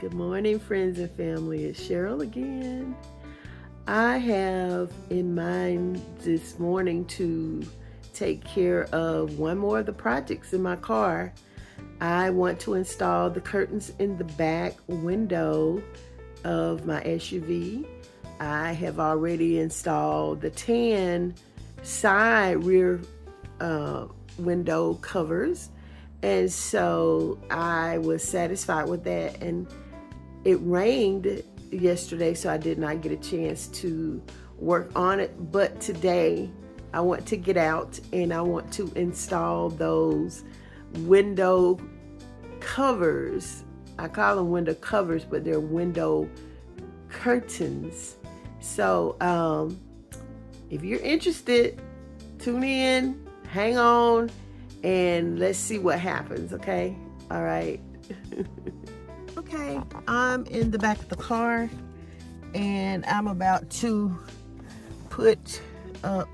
Good morning, friends and family. It's Cheryl again. I have in mind this morning to take care of one more of the projects in my car. I want to install the curtains in the back window of my SUV. I have already installed the tan side rear window covers, and so I was satisfied with that. And it rained yesterday, so I did not get a chance to work on it. But today, I want to get out and I want to install those window covers. I call them window covers, but they're window curtains. So, if you're interested, tune in, hang on, and let's see what happens, okay? All right. Okay, I'm in the back of the car and I'm about to put up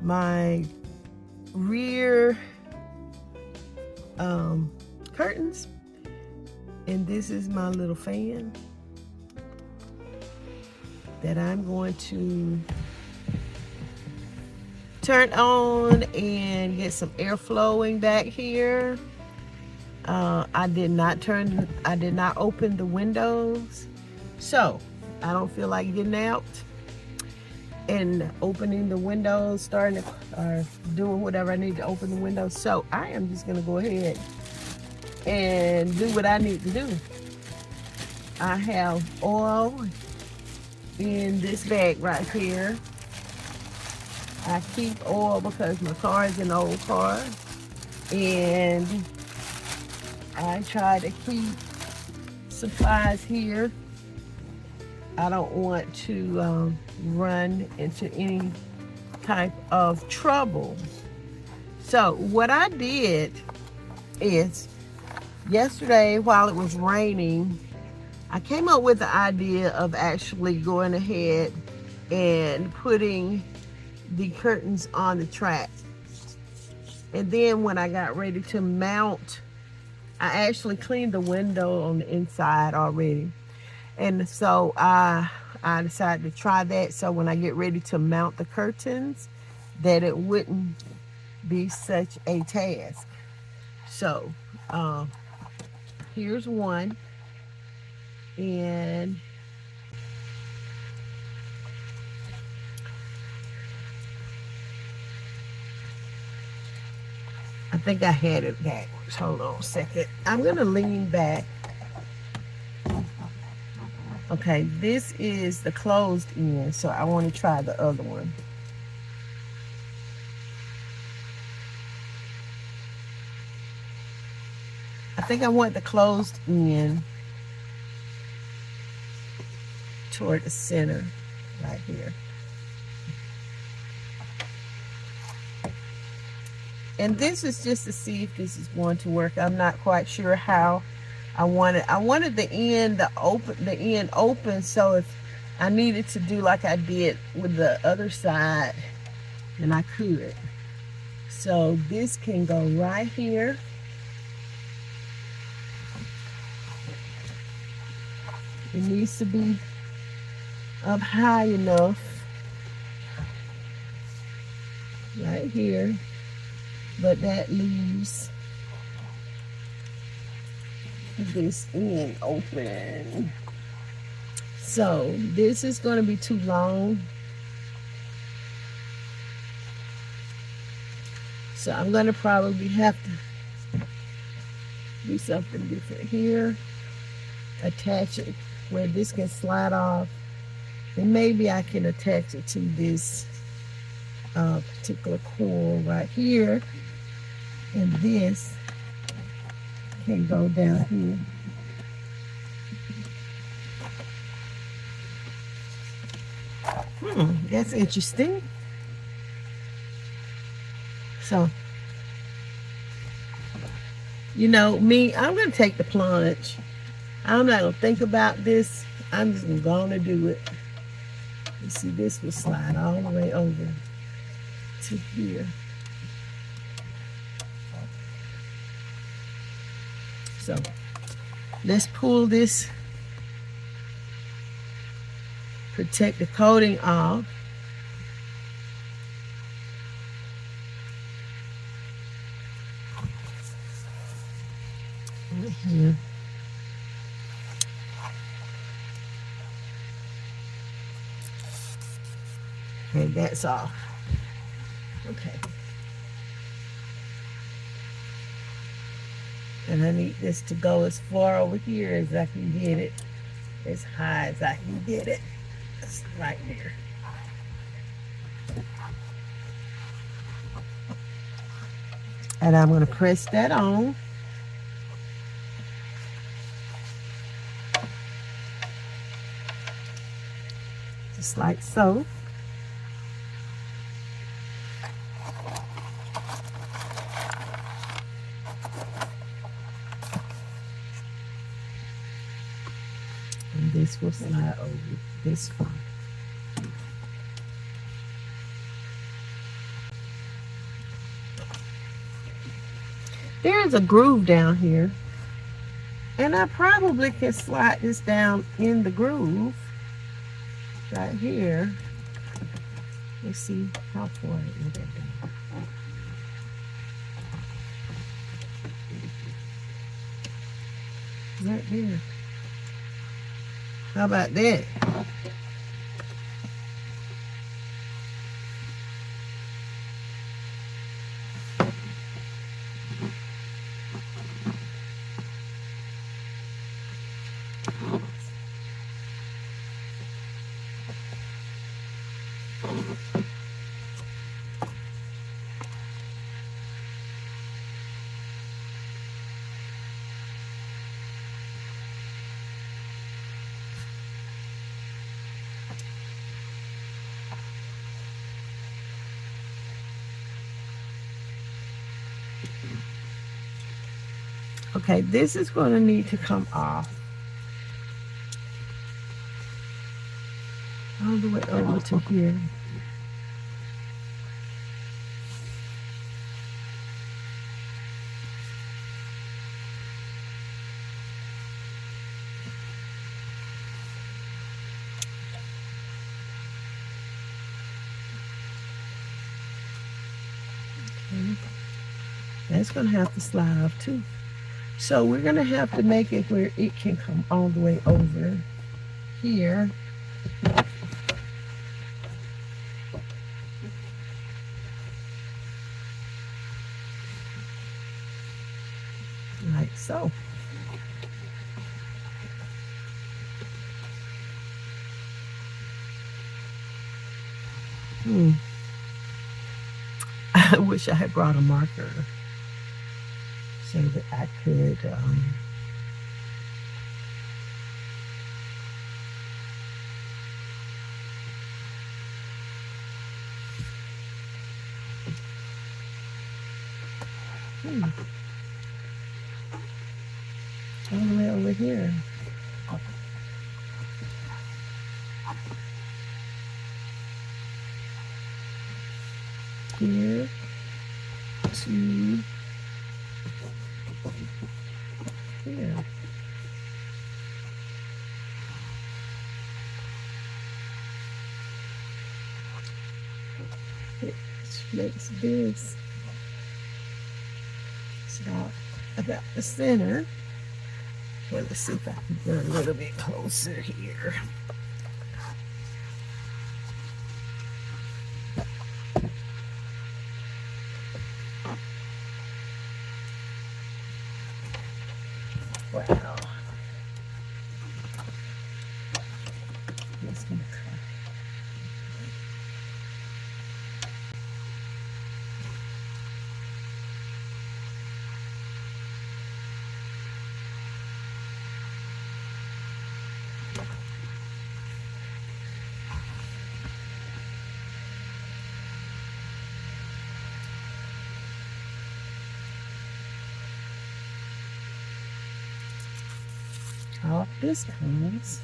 my rear curtains, and this is my little fan that I'm going to turn on and get some air flowing back here. I did not open the windows, so I don't feel like getting out and opening the windows, or doing whatever I need to open the windows. So I am just gonna go ahead and do what I need to do. I have oil in this bag right here. I keep oil because my car is an old car, and I try to keep supplies here. I don't want to run into any type of trouble. So what I did is, yesterday while it was raining, I came up with the idea of actually going ahead and putting the curtains on the track. And then when I got ready to mount, I actually cleaned the window on the inside already. And so I decided to try that, so when I get ready to mount the curtains, that it wouldn't be such a task. So here's one, and I think I had it backwards. Hold on a second. I'm gonna lean back. Okay, this is the closed end, so I want to try the other one. I think I want the closed end toward the center right here. And this is just to see if this is going to work. I'm not quite sure how I wanted the end open, so if I needed to do like I did with the other side, then I could. So this can go right here. It needs to be up high enough right here, but that leaves this end open. So this is going to be too long, so I'm going to probably have to do something different here. Attach it where this can slide off, and maybe I can attach it to this particular coil right here, and this can go down here. That's interesting. So, you know me, I'm gonna take the plunge. I'm not gonna think about this. I'm just gonna go on and do it. You see, this will slide all the way over to here. So Let's pull this protective coating off. Right here. Okay, that's off. Okay. And I need this to go as far over here as I can get it, as high as I can get it. It's right there. And I'm going to press that on. Just like so. And this will slide over this far. There's a groove down here. And I probably can slide this down in the groove right here. Let's see how far it will get down. Right there. How about that? Okay, this is going to need to come off all the way over to here. Okay. That's going to have to slide off too. So we're going to have to make it where it can come all the way over here. Like so. I wish I had brought a marker so that I could all the way over here. Here to here. Which makes this about the center. Well, let's see if I can get a little bit closer here. Wow. It's gonna cut. Off this comes.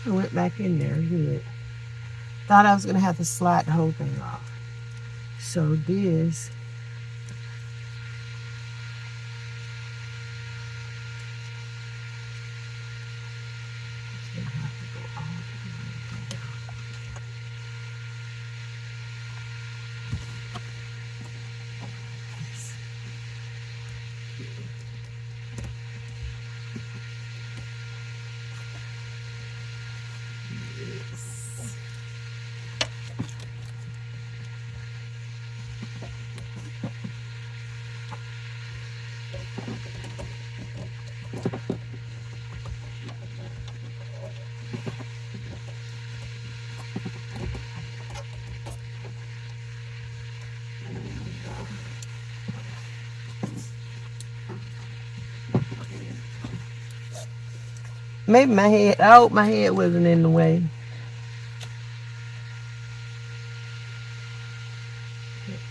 I went back in there. Good. Thought I was going to have to slide the whole thing off. So this. Maybe my head, I hope my head wasn't in the way.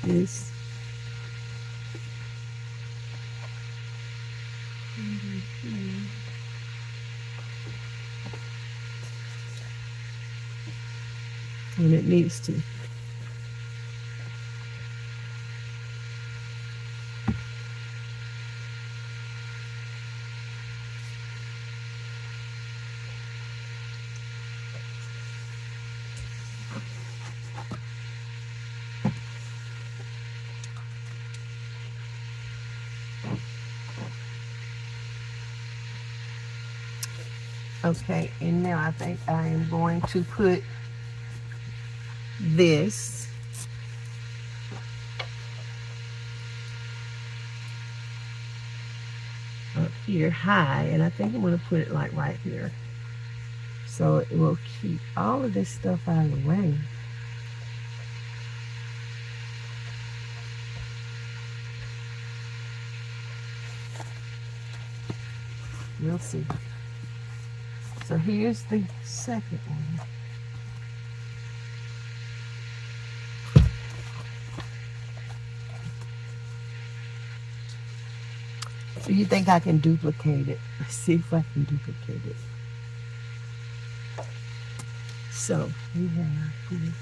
This. And it needs to. Okay, and now I think I am going to put this up here high, and I think I'm going to put it like right here. So it will keep all of this stuff out of the way. We'll see. So here's the second one. Do you think I can duplicate it? Let's see if I can duplicate it. So we have this.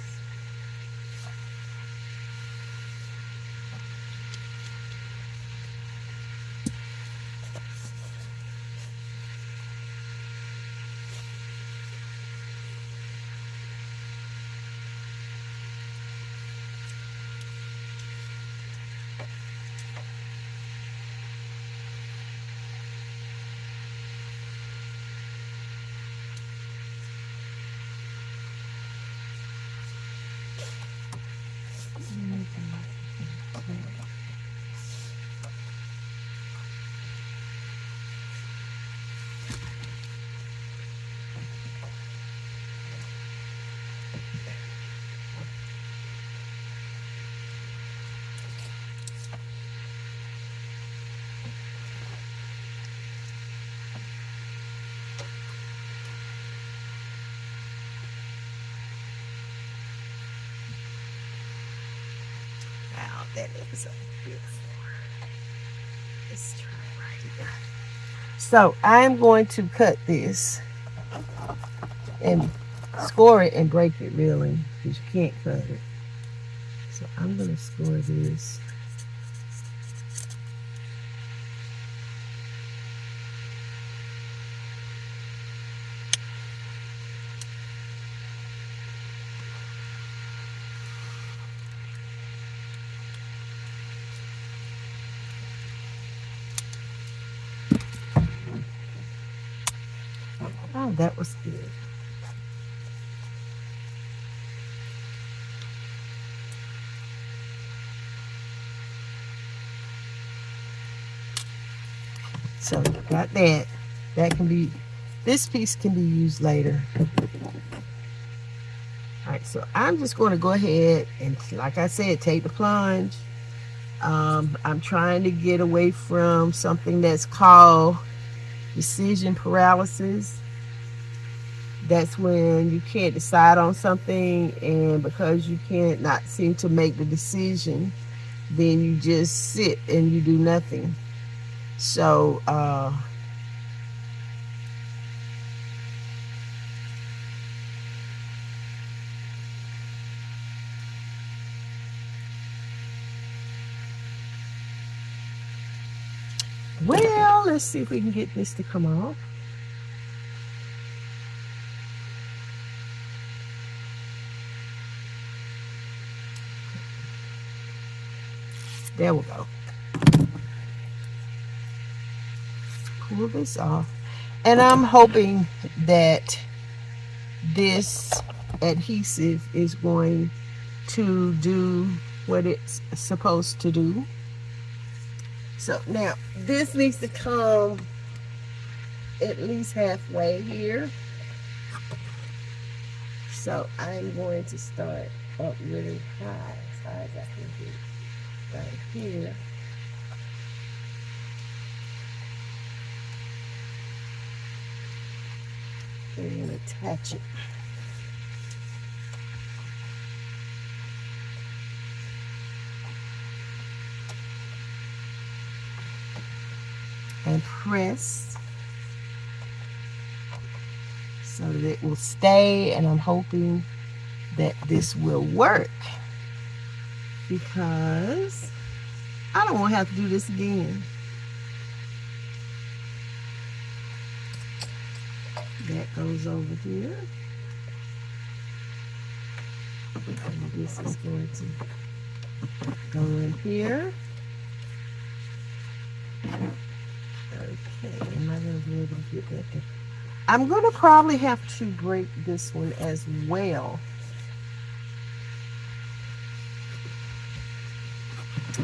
That is beautiful. Let's try right here. So I'm going to cut this and score it and break it really, because you can't cut it. So I'm going to score this. Oh, that was good. So got that. That can be, this piece can be used later. All right, so I'm just going to go ahead and, like I said, take the plunge. I'm trying to get away from something that's called decision paralysis. That's when you can't decide on something, and because you can't not seem to make the decision, then you just sit and you do nothing. So Well, let's see if we can get this to come off. There we go. Pull this off. And I'm hoping that this adhesive is going to do what it's supposed to do. So now this needs to come at least halfway here. So I'm going to start up really high, as high as I can get right here. And attach it. And press so that it will stay, and I'm hoping that this will work, because I don't want to have to do this again. That goes over here. And this is going to go in here. Okay, am I going to be able to get that there? I'm going to probably have to break this one as well.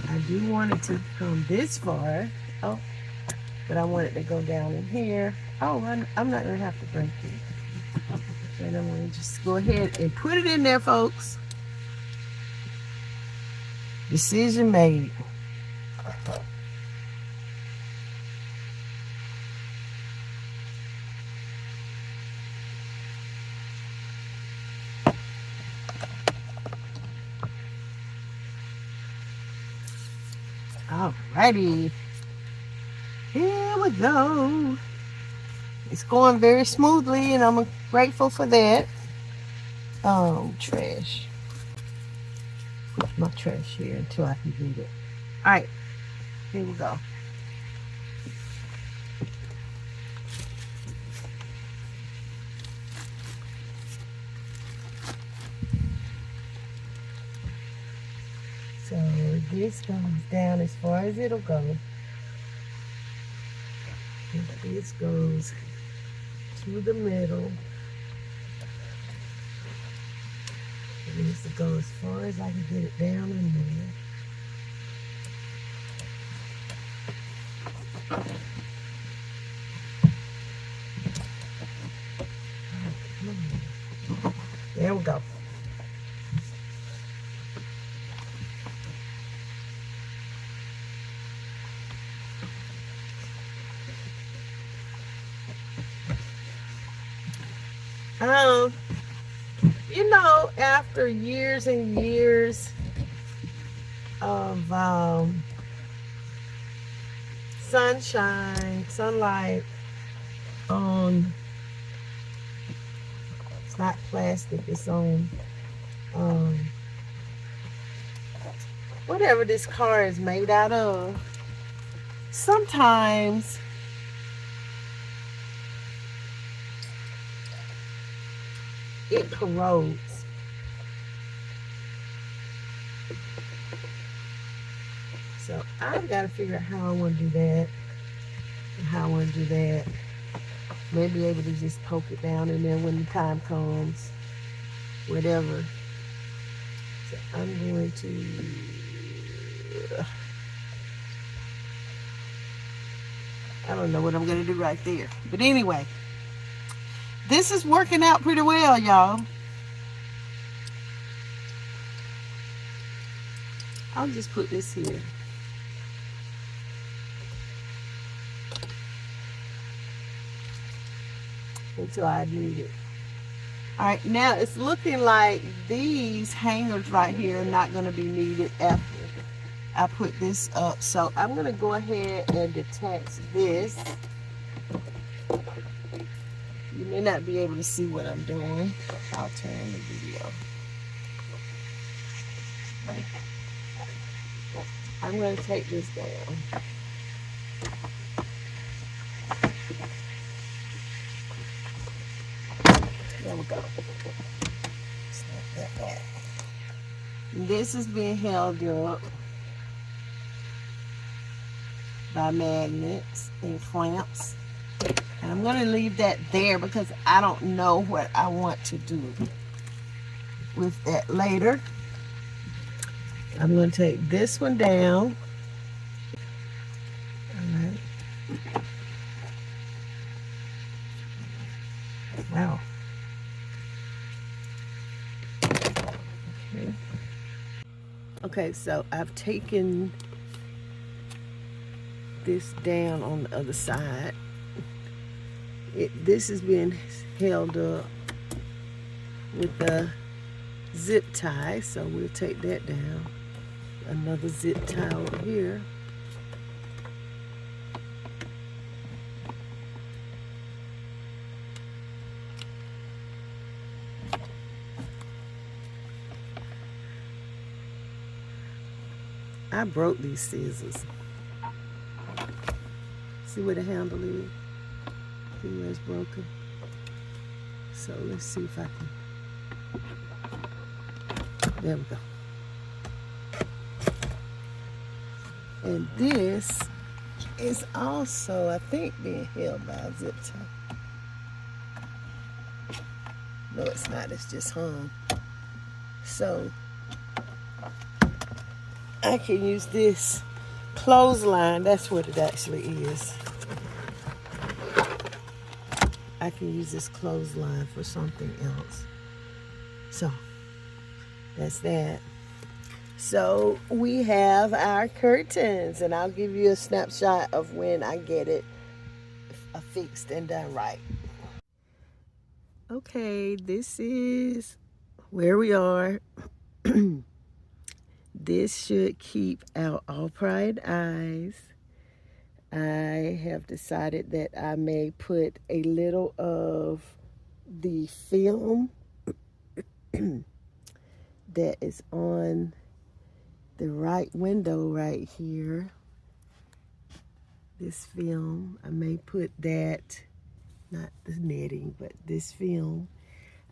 I do want it to come this far. Oh, but I want it to go down in here. Oh, I'm not going to have to break it. And I'm going to just go ahead and put it in there, folks. Decision made. Alrighty, here we go. It's going very smoothly, and I'm grateful for that. Trash. Put my trash here until I can get it. Alright, here we go. So this goes down as far as it'll go. And this goes to the middle. It needs to go as far as I can get it down in there. There we go. You know, after years and years of sunlight on, it's not plastic, it's on whatever this car is made out of. Sometimes it corrodes. So I've got to figure out how I want to do that, and how I want to do that. Maybe able to just poke it down in there when the time comes, whatever. So I'm going to, I don't know what I'm going to do right there. But anyway, this is working out pretty well, y'all. I'll just put this here. Until I need it. All right, now it's looking like these hangers right here are not going to be needed after I put this up. So I'm going to go ahead and detach this. You may not be able to see what I'm doing. I'll turn the video. I'm going to take this down. There we go. Snap that back. This is being held up by magnets and clamps. And I'm going to leave that there because I don't know what I want to do with that later. I'm going to take this one down. All right. Wow. Okay. Okay, so I've taken this down on the other side. This is being held up with the zip tie, so we'll take that down. Another zip tie over here. I broke these scissors. See where the handle is? See where it's broken? So let's see if I can. There we go. And this is also, I think, being held by a zip tie. No, it's not. It's just hung. So I can use this clothesline. That's what it actually is. I can use this clothesline for something else. So that's that. So we have our curtains, and I'll give you a snapshot of when I get it fixed and done right. Okay, this is where we are. This should keep out all prying eyes. I have decided that I may put a little of the film that is on the right window right here. This film, I may put that, not the netting, but this film.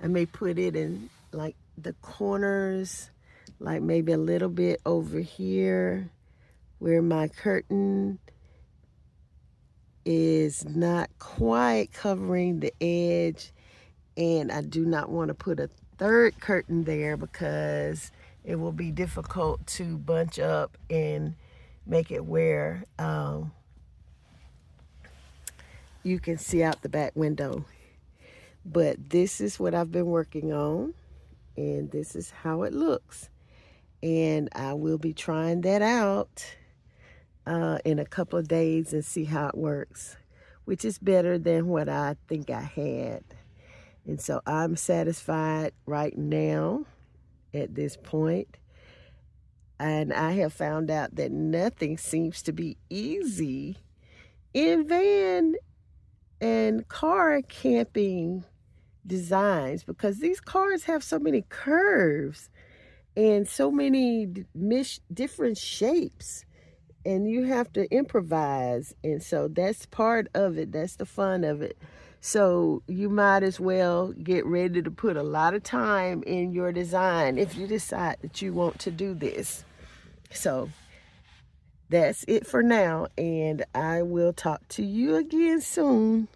I may put it in like the corners, like maybe a little bit over here where my curtain is not quite covering the edge, and I do not want to put a third curtain there because it will be difficult to bunch up and make it where you can see out the back window. But this is what I've been working on, and this is how it looks. And I will be trying that out in a couple of days and see how it works, which is better than what I think I had. And so I'm satisfied right now at this point. And I have found out that nothing seems to be easy in van and car camping designs, because these cars have so many curves and so many different shapes, and you have to improvise. And so that's part of it. That's the fun of it. So you might as well get ready to put a lot of time in your design if you decide that you want to do this. So that's it for now, and I will talk to you again soon.